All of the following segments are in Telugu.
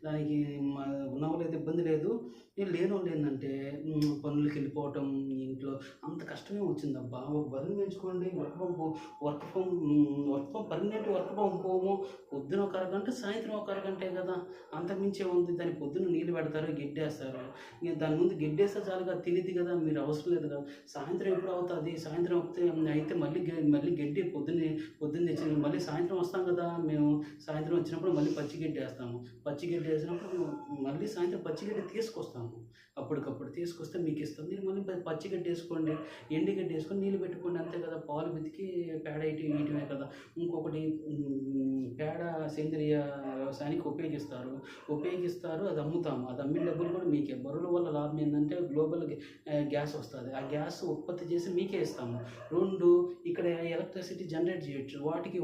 దానికి మా ఉన్నవాళ్ళైతే ఇబ్బంది లేదు. లేనోళ్ళు ఏందంటే పనులకెళ్ళిపోవటం, ఇంట్లో అంత కష్టమే వచ్చిందబ్బా! ఒక బర్రెని పెంచుకోండి పర్మనెంట్ వర్క్ ఫ్రమ్ హోము. పొద్దున ఒక అరగంట, సాయంత్రం ఒక అరగంటే గదా! అంతకుమించి ఏముంది? దానికి పొద్దున్న నీళ్ళు పెడతారు, గెడ్డేస్తారు. ఇగ దాని ముందు గెడ్డేస్తే చాలుగా తినిద్ది గదా! మీరు అవసరం లేదు గదా! సాయంత్రం ఎప్పుడు అవుతాది? సాయంత్రం అయితే మళ్ళీ గడ్డి పొద్దున్న తెచ్చి మళ్ళీ సాయంత్రం వస్తాం గదా! మేము సాయంత్రం వచ్చినప్పుడు మళ్ళీ పచ్చి గడ్డేస్తాము. పచ్చి గడ్డి వేసినప్పుడు మళ్ళీ సాయంత్రం పచ్చి గడ్డి తీసుకొస్తాము. అప్పటికప్పుడు తీసుకొస్తే మీకిస్తాం. మీరు మళ్ళీ పచ్చి గడ్డి ఏసుకోండి. ఎండు గడ్డి ఏసుకొని నీళ్ళు పెట్టుకోండి అంతే కదా! పాలు పితికి పేడ ఇయటమే కదా! ఇంకొకటి పేడ సేంద్రియ వ్యవసాయానికి ఉపయోగిస్తారు. అది అమ్ముతాము. అది అమ్మిన డబ్బులు కూడా మీకే. బర్రెల వల్ల లాభం ఏందంటే గ్లోబల్ గ్యాస్ వస్తది. ఆ గ్యాస్ ఉత్పత్తి చేసి మీకే ఇస్తాము. 2 ఇక్కడ ఎలక్ట్రిసిటీ జనరేట్ చేయొచ్చు. వాటికి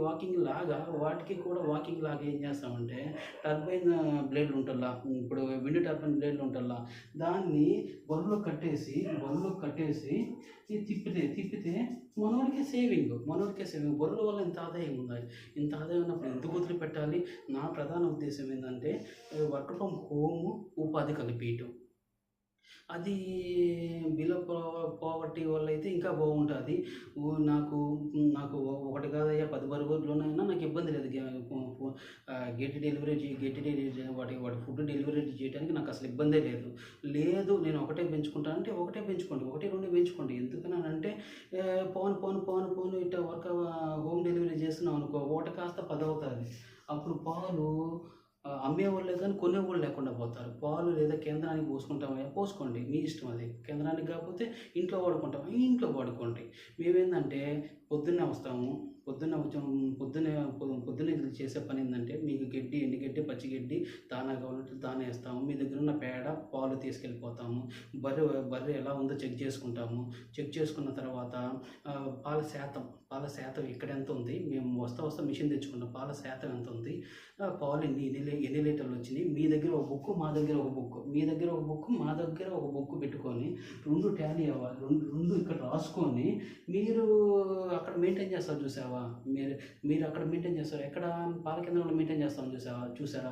కూడా వాకింగ్ లాగా ఏం చేస్తామంటే టర్బైన్ బ్లేడ్లు ఉంటల్లా, ఇప్పుడు విండ్ టర్బైన్ బ్లేడ్లు ఉంటల్లా, దాన్ని బరువులోకి కట్టేసి తిప్పితే మనోడికే సేవింగ్. బర్రెల వల్ల ఇంత ఆదాయం ఉన్నప్పుడు ఎందుకు వదిలిపెట్టాలి? నా ప్రధాన ఉద్దేశ్యం ఏందంటే వర్క్ ఫ్రమ్ హోము, ఉపాధి కల్పియటం. అది బిలో పోవర్టీ వాళ్ళైతే ఇంకా బాగుంటుంది. నాకు నాకు ఒకటి కాదయ్యా 10 బర్గర్‌లోనైనా నాకు ఇబ్బంది లేదు. గెట్టి డెలివరీ వాటి ఫుడ్ డెలివరీ చేయడానికి నాకు అసలు ఇబ్బందే లేదు. లేదు నేను ఒకటే పెంచుకుంటాను అంటే ఒకటే పెంచుకోండి. 1, 2 పెంచుకోండి. ఎందుకనంటే పోను ఇట్టా హోమ్ డెలివరీ చేస్తున్నాం అనుకో, ఒకటి కాస్త 10 అవుతుంది. అప్పుడు పాలు అమ్మేవాళ్ళే గానీ కొనేవాళ్ళు లేకుండా పోతారు. పాలు లేదా కేంద్రానికి పోసుకుంటామయ్యా పోసుకోండి. మీ ఇష్టం అది. కేంద్రానికి కాకపోతే ఇంట్లో వాడుకుంటామా ఇంట్లో వాడుకోండి. మేమేందంటే పొద్దున్నే వస్తాము. పొద్దున్నే చేసే పని ఏందంటే మీకు ఎండుగడ్డి, పచ్చిగడ్డి దానా కావాలంటే దానా ఏస్తాము. మీ దగ్గర ఉన్న పేడ, పాలు తీసుకెళ్ళిపోతాము. బర్రె ఎలా ఉందో చెక్ చేసుకుంటాము. చెక్ చేసుకున్న తర్వాత పాల శాతం ఇక్కడెంత ఉంది? మేము వస్తా మిషన్ తెచ్చుకున్నాం. పాల శాతం ఎంత ఉంది? పాలు ఎన్ని లీటర్లు వచ్చినాయి? మీ దగ్గర ఒక బుక్కు, మా దగ్గర ఒక బుక్కు. మీ దగ్గర ఒక బుక్కు, మా దగ్గర ఒక బుక్కు పెట్టుకొని 2 టాలీ అవ్వాలి. 2 ఇక్కడ రాసుకొని మీరు అక్కడ మెయింటైన్ చేస్తారు చూసావా? మీరు అక్కడ మెయింటైన్ చేస్తారు. ఎక్కడ? పాల కేంద్రంలో మెయింటైన్ చేస్తాం చూసారా?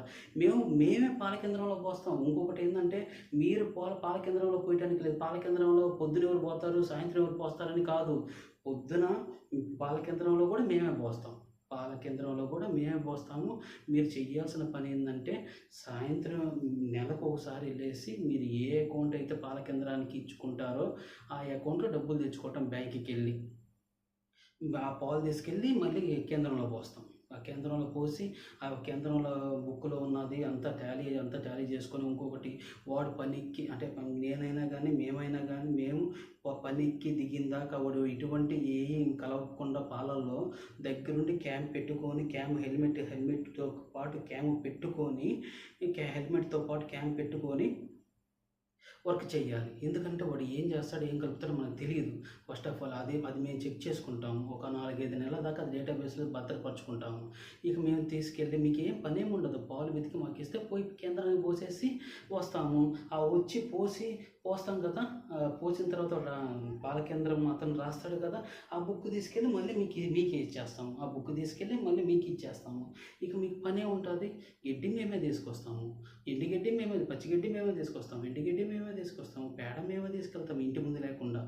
మేమే పాల కేంద్రంలో పోస్తాం. ఇంకొకటి ఏందంటే మీరు పాల కేంద్రంలో పోయటానికి లేదు. పాల కేంద్రంలో పొద్దున ఎవరు పోతారు, సాయంత్రం ఎవరు పోస్తారని కాదు. పొద్దున పాల కేంద్రంలో కూడా మేమే పోస్తాం. మీరు చేయాల్సిన పని ఏందంటే సాయంత్రం నెలకు ఒకసారి వెళ్ళేసి మీరు ఏ అకౌంట్ అయితే పాల కేంద్రానికి ఇచ్చుకుంటారో ఆ అకౌంట్‌లో డబ్బులు తెచ్చుకోవటం బ్యాంక్‌కెళ్ళి. ఆ పాలు తీసుకెళ్ళి మళ్ళీ కేంద్రంలో పోస్తాం. ఆ కేంద్రంలో పోసి ఆ కేంద్రంలో బుక్‌లో ఉన్నది అంతా టాలీ చేసుకొని ఇంకొకటి వాడు పనికి అంటే నేనైనా గానీ, మేమైనా గానీ మేము పనికి దిగిన దాకా వాడు ఎటువంటి ఏం కలపకుండా పాలల్లో దగ్గరుండి హెల్మెట్‌తో పాటు హెల్మెట్‌తో పాటు క్యామ్ పెట్టుకొని వర్క్ చేయాలి. ఎందుకంటే వాడు ఏం చేస్తాడో, ఏం కలుపుతాడో మనకు తెలీదు. ఫస్ట్ ఆఫ్ ఆల్ అది మేము చెక్ చేసుకుంటాము. ఒక 4, 5 నెలల దాకా డేటాబేస్‌లో భద్రపరుచుకుంటాము. ఇక మేము తీసుకెళ్ళి మీకేం పనేముండదు. పాలు వెతికి మాకిస్తే పోయి కేంద్రానికి పోసేసి వస్తాము. పోస్తాం కదా! పోసిన తర్వాత పాల కేంద్రం అతను రాస్తాడు కదా! ఆ బుక్ తీసుకెళ్ళి మళ్ళీ మీకే ఇచ్చేస్తాము. ఆ బుక్ తీసుకెళ్ళి మళ్ళీ మీకిచ్చేస్తాము. ఇక మీకు పనే ఉంటది. గడ్డి మేమే తీసుకొస్తాము. ఎండుగడ్డి మేమే, పచ్చిగడ్డి మేమే తీసుకొస్తాం. ఎండుగడ్డి మేమే తీసుకొస్తాము. పేడ మేమే తీసుకెళ్తాము ఇంటి ముందు లేకుండా.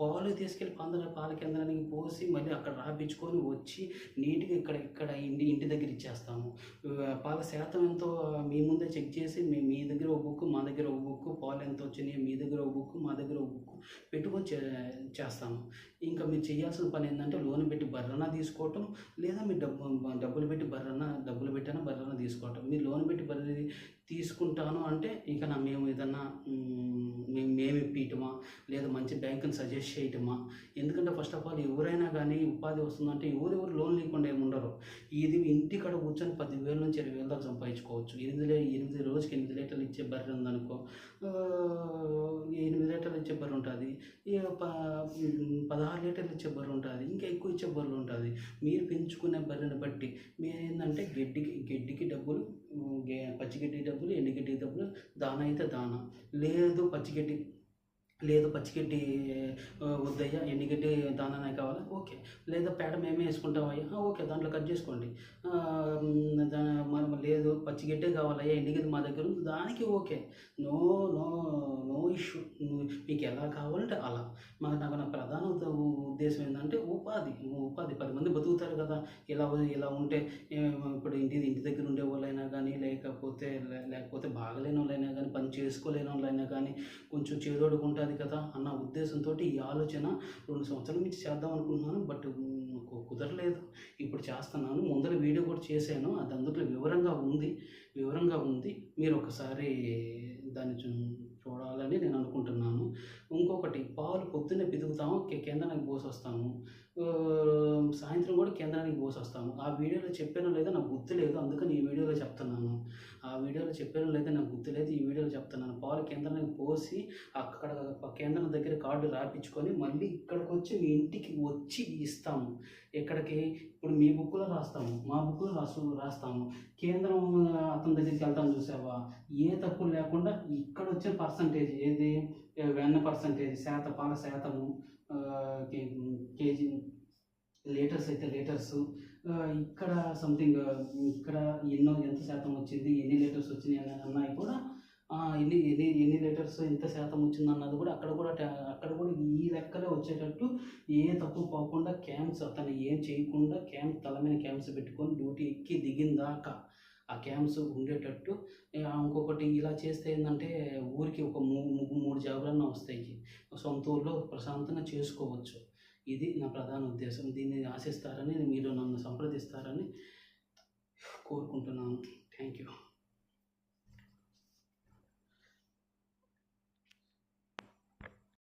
పాలు తీసుకెళ్ళి పాల కేంద్రానికి పోసి మళ్ళీ అక్కడ రాపిచ్చుకొని వచ్చి నీట్‌గా ఇక్కడ ఇంటి దగ్గర ఇచ్చేస్తాము. పాల శాతం ఎంతో మీ ముందే చెక్ చేసి మీ దగ్గర ఒక బుక్కు, మా దగ్గర ఒక బుక్కు, పాలు ఎంత వచ్చినాయి మీ దగ్గర ఒక బుక్కు, మా దగ్గర ఒక బుక్కు పెట్టుకొని చేస్తాము. ఇంకా మీరు చేయాల్సిన పని ఏందంటే లోన్ పెట్టి బర్రెన తీసుకోవటం, లేదా మీరు డబ్బులు పెట్టైనా బర్రెన తీసుకోవటం. మీరు లోన్ పెట్టి బర్రె తీసుకుంటాను అంటే ఇక మేము ఏదన్నా మేము ఇప్పియటమా, లేదా మంచి బ్యాంకుని సజెస్ట్ చేయటమా? ఎందుకంటే ఫస్ట్ ఆఫ్ ఆల్ ఎవరైనా కానీ ఉపాధి వస్తుందంటే ఎవరెవరు లోన్ లేకుండా ఏమి ఉండరు. ఇది ఇంటికాడ కూర్చొని 10,000 నుంచి 20,000 దాకా సంపాదించుకోవచ్చు. 8 రోజుకి 8 లీటర్లు ఇచ్చే బర్రె ఉందనుకో, 8 లీటర్లు ఇచ్చే బర్రె ఉంటుంది. ఇక 16 లీటర్లు ఇచ్చే బర్రె ఉంటుంది. ఇంకా ఎక్కువ ఇచ్చే బర్రెలు ఉంటుంది. మీరు పెంచుకునే బర్రెని బట్టి మీరేందంటే గడ్డికి డబ్బులు, పచ్చిగడ్డికి డబ్బులు, ఎండుగడ్డికి డబ్బులు, దానా అయితే దానా, లేదు లేదు పచ్చిగడ్డి వద్దయ్యా ఎండుగడ్డి దానానే కావాలా ఓకే. లేదా పేడ మేమే వేసుకుంటామయ్యా ఓకే దాంట్లో కట్ చేసుకోండి. మనం లేదు పచ్చిగడ్డే కావాలయ్యా ఎండుగడ్డి మా దగ్గర ఉంది దానికి okay. No no no issue. మీకు ఎలా కావాలంటే అలా. నా ప్రధాన ఉద్దేశం ఏంటంటే ఉపాధి. ఉపాధి 10 మంది బతుకుతారు కదా! ఇలా ఇలా ఉంటే ఇప్పుడు ఇంటి దగ్గర ఉండేవాళ్ళైనా కానీ లేకపోతే బాగలేనోళ్ళైనా కానీ పని చేసుకోలేనోళ్ళైనా కానీ కొంచెం చేదోడుగా ఉంటుంది కదా అన్న ఉద్దేశంతో ఈ ఆలోచన 2 సంవత్సరాల నుంచి చేద్దాం అనుకుంటున్నాను. బట్ కుదరలేదు. ఇప్పుడు చేస్తున్నాను. ముందర వీడియో కూడా చేశాను. అది అందులో వివరంగా ఉంది. మీరు ఒకసారి దాన్ని చూడాలని నేను అనుకుంటున్నాను. ఇంకొకటి పాలు పొద్దున్నే పితుకుతాము. కేంద్రానికి పోసొస్తాము. సాయంత్రం కూడా కేంద్రానికి పోసొస్తాము. ఆ వీడియోలో చెప్పానో లేదో నాకు గుర్తు లేదు. అందుకని ఈ వీడియోలో చెప్తున్నాను. ఆ వీడియోలో చెప్పానో లేదో నాకు గుర్తు లేదు. ఈ వీడియోలో చెప్తున్నాను. పాలు కేంద్రానికి పోసి అక్కడ కేంద్రం దగ్గర కార్డు రాపించుకొని మళ్ళీ ఇక్కడికి వచ్చి మీ ఇంటికి వచ్చి ఇస్తాము. ఎక్కడికి ఇప్పుడు మీ బుక్లో రాస్తాము. మా బుక్లో రాస్తాము. కేంద్రం అతని దగ్గరికి వెళ్తాం చూసావా ఏ తప్పులు లేకుండా ఇక్కడ వచ్చిన పర్సంటేజ్ ఏది వెన్న పర్సంటేజ్ పాల శాతము కేజీ లీటర్స్ అయితే లీటర్సు ఇక్కడ సంథింగ్ ఇక్కడ ఎంత శాతం వచ్చింది ఎన్ని లీటర్స్ వచ్చినాయి అన్నవి కూడా ఎన్ని లీటర్స్ ఎంత శాతం వచ్చింది అన్నది కూడా అక్కడ కూడా ఈ లెక్కలే వచ్చేటట్టు ఏ తప్పు పోకుండా క్యాంప్స్ అతను ఏం చేయకుండా తల మీద క్యాంప్స్ పెట్టుకొని డ్యూటీ ఎక్కి దిగిన దాకా ఆ క్యాంప్స్ ఉండేటట్టు. ఇంకొకటి ఇలా చేస్తే ఏంటంటే ఊరికి ఒక 3 జాబులన్నా వస్తాయి. సొంత ఊర్లో ప్రశాంతంగా చేసుకోవచ్చు. ఇది నా ప్రధాన ఉద్దేశం. దీన్ని ఆశిస్తారని మీరు నన్ను సంప్రదిస్తారని కోరుకుంటున్నాను. Thank you.